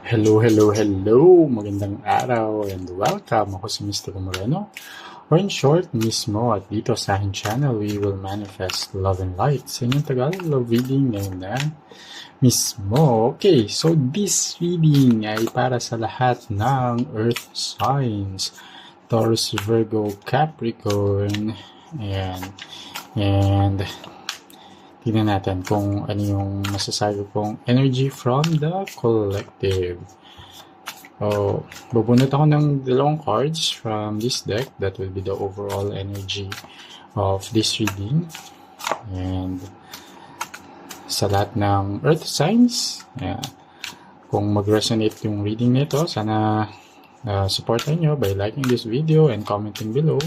Hello, hello, hello! Magandang araw and welcome! Ako si Mr. Moreno, or in short, Mismo. At dito sa aking channel, we will manifest love and light. Sa inyong Tagalog love reading ngayon na Mismo. Okay, so this reading ay para sa lahat ng Earth signs. Taurus, Virgo, Capricorn, and tingnan natin kung ano yung masasabi kong energy from the collective. So, bubunot ako ng dalawang cards from this deck. That will be the overall energy of this reading. And sa lahat ng earth signs, kung mag-resonate yung reading nito, sana supportan nyo by liking this video and commenting below.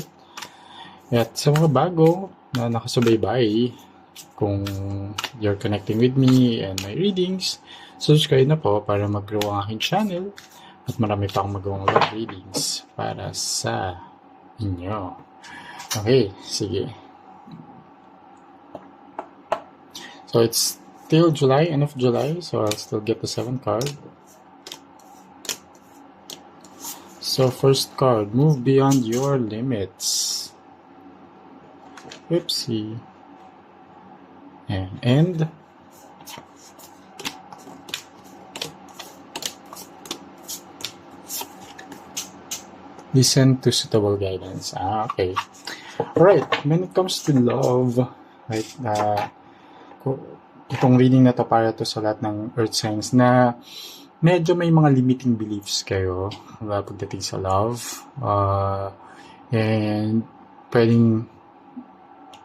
At sa mga bago na nakasubaybay, kung you're connecting with me and my readings, subscribe na po para mag-grow ang aking channel at marami pa akong magawang love readings para sa inyo. Okay, sige. So it's still July, end of July, so I'll still get the 7th card. So first card, move beyond your limits. Oopsie. And listen to suitable guidance. Okay. Alright, when it comes to love, right, itong reading na to para to sa lahat ng earth signs na medyo may mga limiting beliefs kayo pagdating sa love. And pwedeng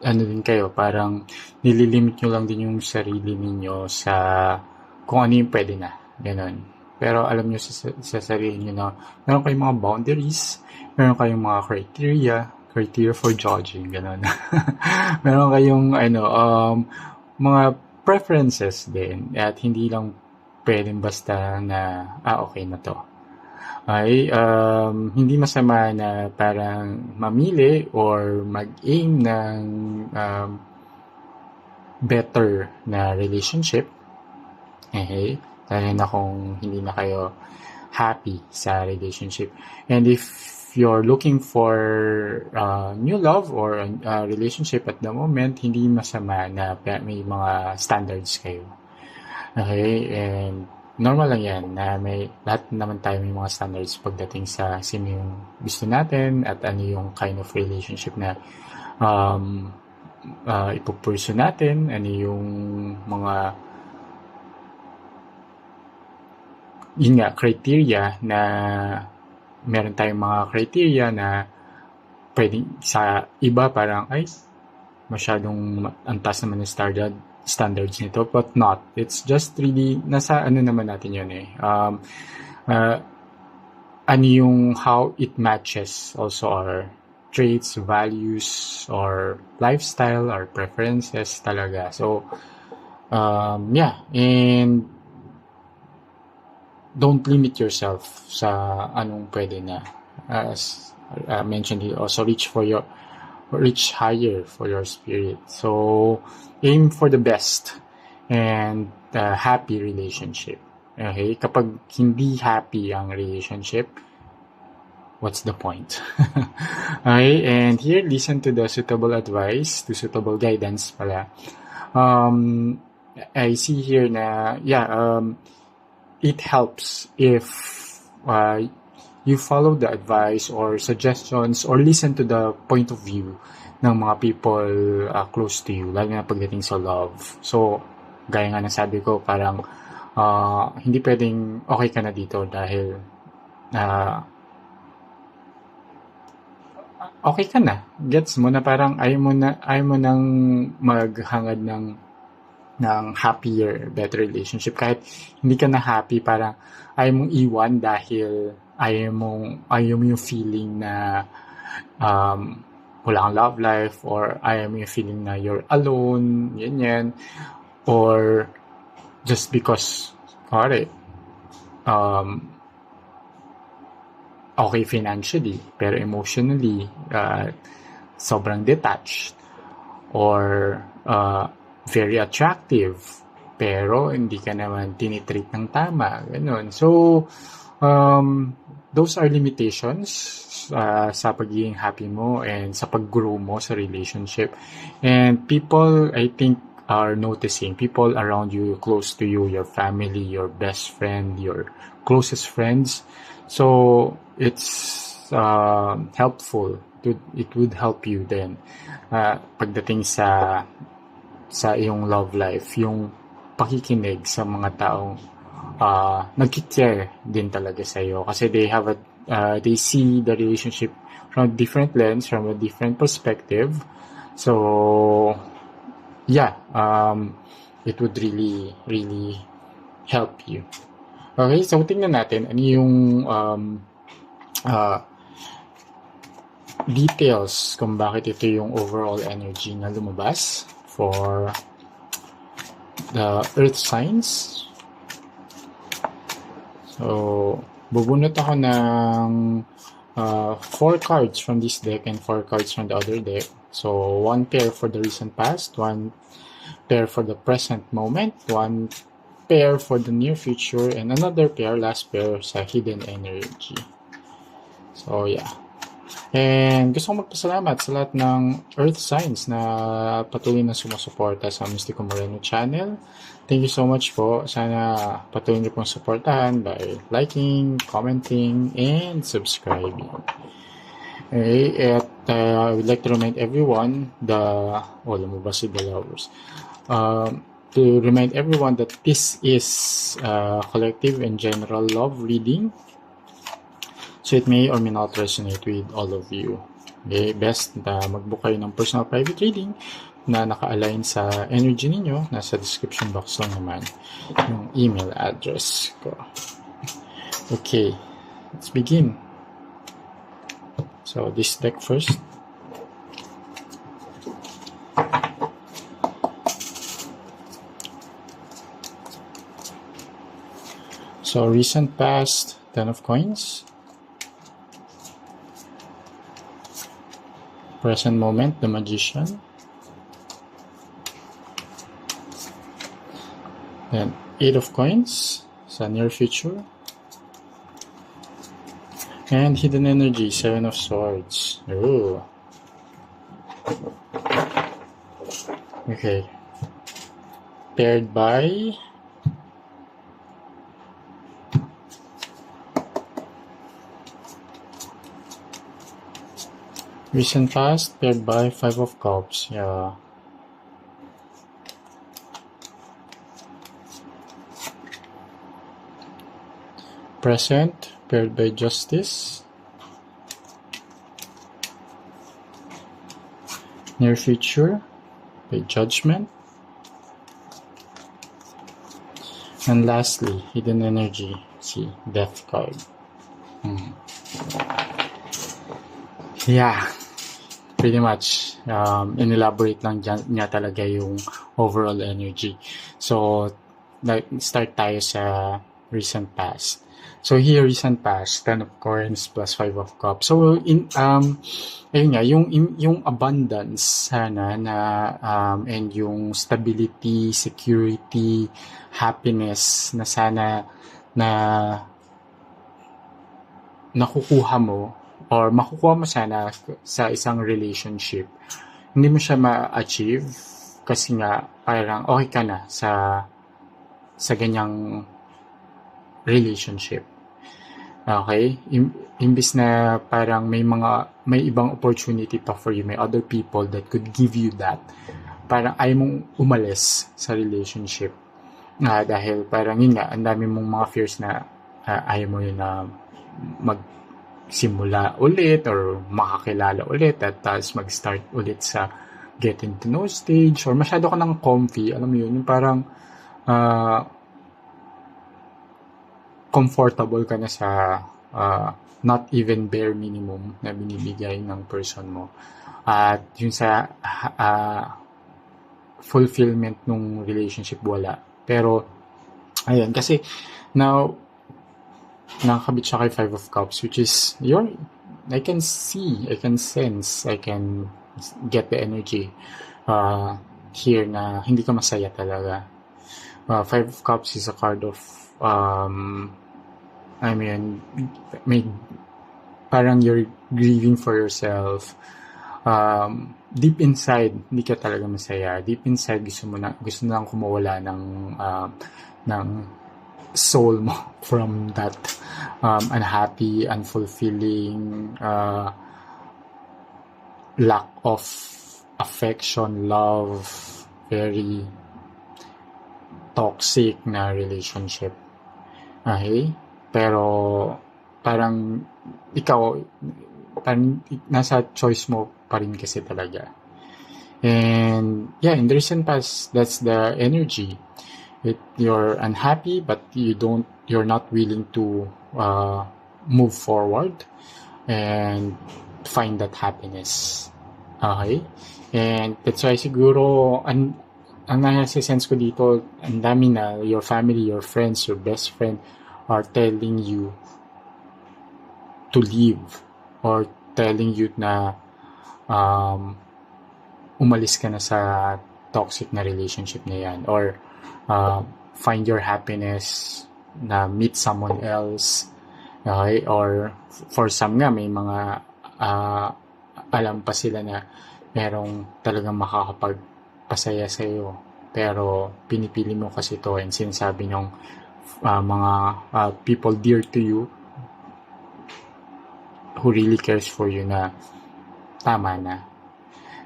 din kayo, parang nililimit nyo lang din yung sarili ninyo sa kung ano yung pwede na. Ganon. Pero alam nyo sa sarili nyo na meron kayong mga boundaries, meron kayong mga criteria for judging, ganon. Meron kayong mga preferences din at hindi lang pwedeng basta na okay na to. Ay hindi masama na parang mamili or mag-aim ng better na relationship. Okay? Lalo na kung hindi na kayo happy sa relationship. And if you're looking for new love or a relationship at the moment, hindi masama na may mga standards kayo. Okay? And normal lang yan na may lahat naman tayo may mga standards pagdating sa sino yung gusto natin at ano yung kind of relationship na ipupursue natin, ano yung mga criteria na meron tayong mga criteria na pwedeng sa iba parang ay masyadong antas naman ng standards nito, but not. It's just really nasa naman natin yun ano yung how it matches also our traits, values, or lifestyle, or preferences talaga. So and don't limit yourself sa anong pwede na. As mentioned here, also reach higher for your spirit. So aim for the best and happy relationship. Okay? Kapag hindi happy ang relationship, what's the point? Okay? And here, listen to the suitable advice, to suitable guidance pala. I see here na, it helps if you follow the advice or suggestions or listen to the point of view ng mga people close to you, lalo na pagdating sa love. So, gaya nga ng sabi ko, parang hindi pwedeng okay ka na dito dahil okay ka na. Gets mo na parang ayaw mo nang maghangad ng happier, better relationship. Kahit hindi ka na happy, parang ayaw mong iwan dahil ayaw mo yung feeling na wala kang love life, or ayaw mo yung feeling na you're alone, yan. Or just because, okay financially, pero emotionally, sobrang detached, or very attractive, pero hindi ka naman tinitreat ng tama, ganun. So, those are limitations sa pagiging happy mo and sa pag-grow mo sa relationship. And people, I think, are noticing. People around you, close to you, your family, your best friend, your closest friends. So, it's helpful. It would help you then pagdating sa iyong love life, yung pakikinig sa mga taong nagki-care din talaga sa iyo kasi they see the relationship from a different lens, from a different perspective. So yeah, it would really really help you. Okay, so tingnan natin ano yung details kung bakit ito yung overall energy na lumabas for the earth signs. So, bubunot ako ng 4 cards from this deck and 4 cards from the other deck. So, 1 pair for the recent past, 1 pair for the present moment, 1 pair for the near future, and another pair, last pair, sa hidden energy. So, yeah. And gusto kong magpasalamat sa lahat ng earth signs na patuloy na sumusuporta sa Mystico Moreno channel. Thank you so much po. Sana patuloy niyo pong suportahan by liking, commenting, and subscribing. Okay, at I would like to remind everyone lumabas si the lovers. To remind everyone that this is collective and general love reading. So it may or may not resonate with all of you. Okay, best na mag-book kayo ng personal private reading na naka-align sa energy ninyo. Nasa description box lang naman yung email address ko. Okay, let's begin. So this deck first. So recent past, 10 of coins. Present moment, the magician. Then 8 of coins sa near future. And hidden energy, 7 of swords. Ooh. Okay. Paired by recent past, paired by 5 of cups. Yeah. Present, paired by justice. Near future, by judgment. And lastly, hidden energy. See, death card. Yeah. Pretty much, in-elaborate lang niya talaga yung overall energy. So, start tayo sa recent past. So, here, recent past, 10 of coins plus 5 of cups. So, ayun nga, yung abundance sana na, and yung stability, security, happiness na sana na nakukuha mo or makukuha mo sana sa isang relationship, hindi mo siya ma-achieve kasi nga parang okay ka na sa ganyang relationship. Okay? Imbis na parang may ibang opportunity pa for you, may other people that could give you that. Parang ayaw mong umalis sa relationship. Dahil parang yun nga, ang dami mong mga fears na ayaw mo yun na magsimula ulit or makakilala ulit at tapos mag-start ulit sa getting to know stage or masyado ka ng comfy, alam mo yun, yung parang comfortable ka na sa not even bare minimum na binibigay ng person mo at yung sa fulfillment ng relationship wala. Pero ayun, kasi now nakakabit siya kay 5 of cups, which is I can see, I can sense, I can get the energy here na hindi ka masaya talaga. Five of Cups is a card of, I mean, may, parang you're grieving for yourself. Deep inside, hindi ka talaga masaya. Deep inside, gusto na lang kumawala ng soul mo from that unhappy, unfulfilling, lack of affection, love, very toxic na relationship. Okay? Pero parang ikaw, parang nasa choice mo pa rin kasi talaga. And yeah, in the recent past, that's the energy. You're unhappy, but you're not willing to move forward and find that happiness. Okay? And that's why siguro, ang nasa-sense ko dito, ang dami na your family, your friends, your best friend are telling you to leave or telling you na umalis ka na sa toxic na relationship na yan, or find your happiness na meet someone else. Okay? Or for some nga, may mga alam pa sila na merong talagang makakapagpasaya sa iyo, pero pinipili mo kasi to, and sinasabi ng mga people dear to you who really cares for you na tama na.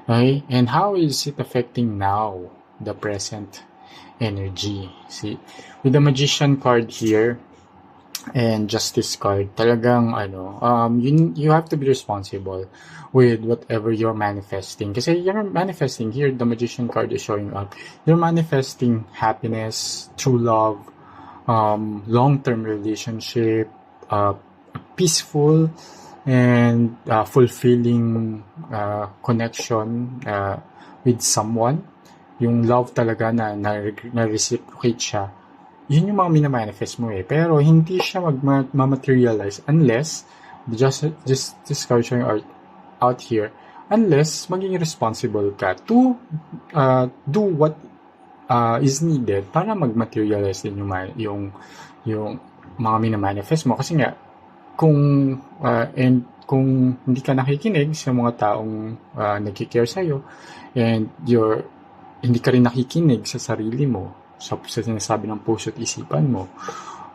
Okay? And how is it affecting now the present energy? See, with the Magician card here and Justice card, talagang you have to be responsible with whatever you're manifesting. Kasi you're manifesting here, the Magician card is showing up. You're manifesting happiness, true love, long-term relationship, peaceful and fulfilling connection with someone. Yung love talaga na-reciprocate siya, yun yung mga minamanifest mo Pero hindi siya mag-materialize unless, just this card showing out here, unless maging responsible ka to do what is needed para mag-materialize din yung mga minamanifest mo. Kasi nga, kung hindi ka nakikinig sa mga taong nagki-care sa'yo, and hindi ka rin nakikinig sa sarili mo, sa sinasabi ng puso at isipan mo,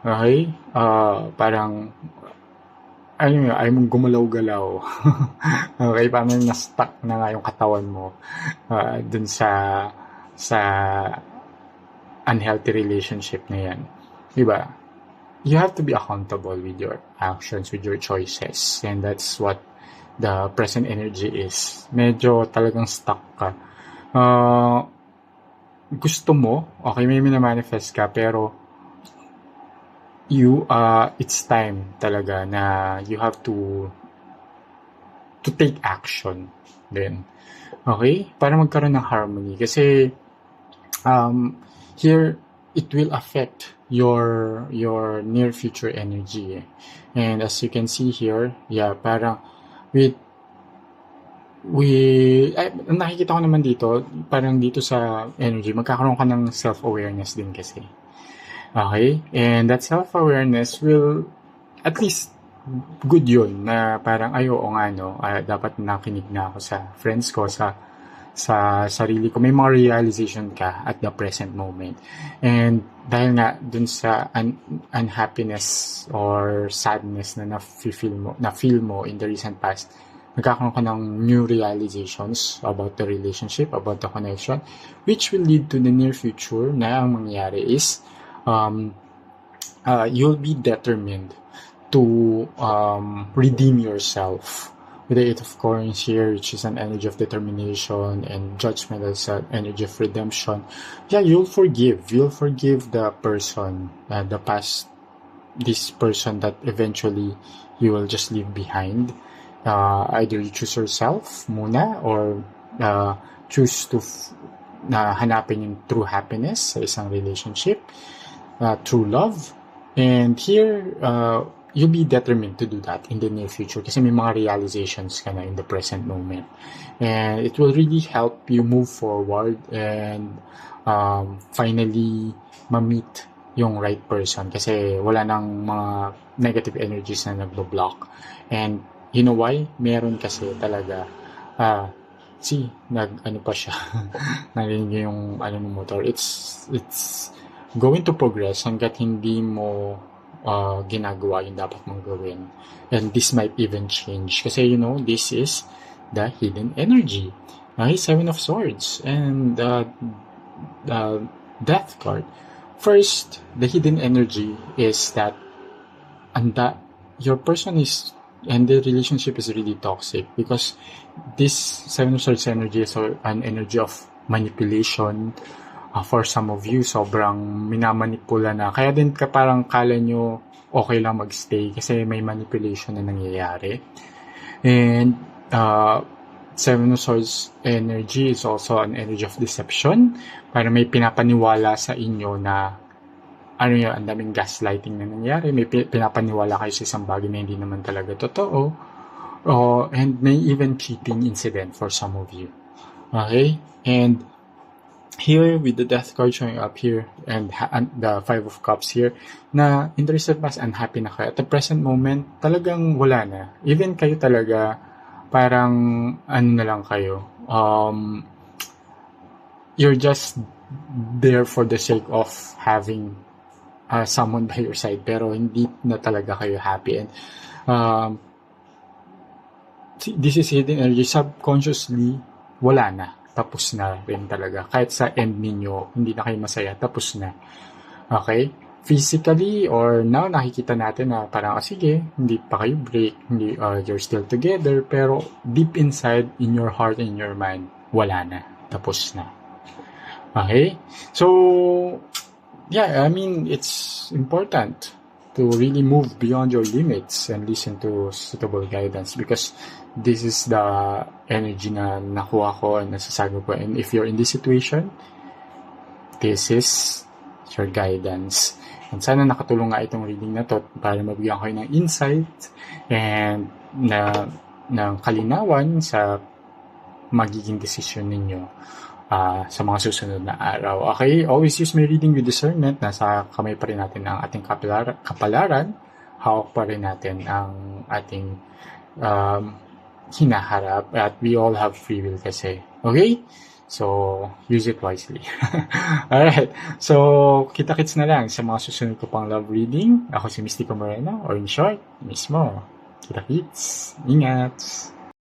okay? Parang ayaw mong gumalaw-galaw. Okay, parang na-stuck na nga yung katawan mo dun sa unhealthy relationship na yan. Diba? You have to be accountable with your actions, with your choices. And that's what the present energy is. Medyo talagang stuck ka. Gusto mo, okay, may manifest ka, pero it's time talaga na you have to take action then. Okay? Para magkaroon ng harmony. Kasi here, it will affect your near future energy. And as you can see here, yeah, parang nakikita ko naman dito, parang dito sa energy, magkakaroon ka ng self-awareness din kasi. Okay? And that self-awareness will, at least, good yun, na parang, oo nga, dapat nakinig na ako sa friends ko, sa sarili ko. May mga realization ka at the present moment. And dahil nga dun sa unhappiness or sadness na na-feel mo in the recent past, nagkakaroon ka ng new realizations about the relationship, about the connection, which will lead to the near future na ang mangyayari is you'll be determined to redeem yourself. With the Eight of Coins here, which is an energy of determination, and Judgment as an energy of redemption. Yeah, you'll forgive the person, the past, this person that eventually you will just leave behind. Either you choose yourself muna, or choose to hanapin yung true happiness sa isang relationship, true love. And here, you'll be determined to do that in the near future kasi may mga realizations ka na in the present moment. And it will really help you move forward and finally ma-meet yung right person kasi wala nang mga negative energies na nagbo-block. And you know why? Meron kasi talaga ano pa siya narinig yung ng motor. It's going to progress hanggat hindi mo ginagawa yung dapat mong gawin. And this might even change kasi this is the hidden energy. Seven of Swords and the Death card. First, the hidden energy is that your person is and the relationship is really toxic because this Seven of Swords energy is an energy of manipulation. For some of you, sobrang minamanipula na. Kaya din parang kala nyo okay lang magstay kasi may manipulation na nangyayari. And Seven of Swords energy is also an energy of deception. Para may pinapaniwala sa inyo na ang daming gaslighting na nangyari. May pinapaniwala kayo sa isang bagay na hindi naman talaga totoo. And may even cheating incident for some of you. Okay? And here with the Death card showing up here and the Five of Cups here, na interested mas unhappy na kayo. At the present moment, talagang wala na. Even kayo talaga, parang na lang kayo. You're just there for the sake of having someone by your side, pero hindi na talaga kayo happy. And this is hidden energy. Subconsciously, wala na. Tapos na rin talaga. Kahit sa end ninyo, hindi na kayo masaya. Tapos na. Okay? Physically or now, nakikita natin na parang, sige, hindi pa kayo break. Hindi, you're still together. Pero deep inside, in your heart and in your mind, wala na. Tapos na. Okay? So, yeah, I mean, it's important to really move beyond your limits and listen to suitable guidance because this is the energy na nakuha ko and nasasagot ko. And if you're in this situation, this is your guidance. And sana nakatulong nga itong reading na to para mabigyan kayo ng insight and ng kalinawan sa magiging decision ninyo sa mga susunod na araw. Okay, always use my reading with discernment. Nasa kamay pa rin natin ang ating kapalaran. Hawak pa rin natin ang ating hinaharap. At we all have free will kasi. Okay? So, use it wisely. Alright. So, kita-kits na lang sa mga susunod ko pang love reading. Ako si Mystico Moreno, or in short, mismo. Kita-kits. Ingat!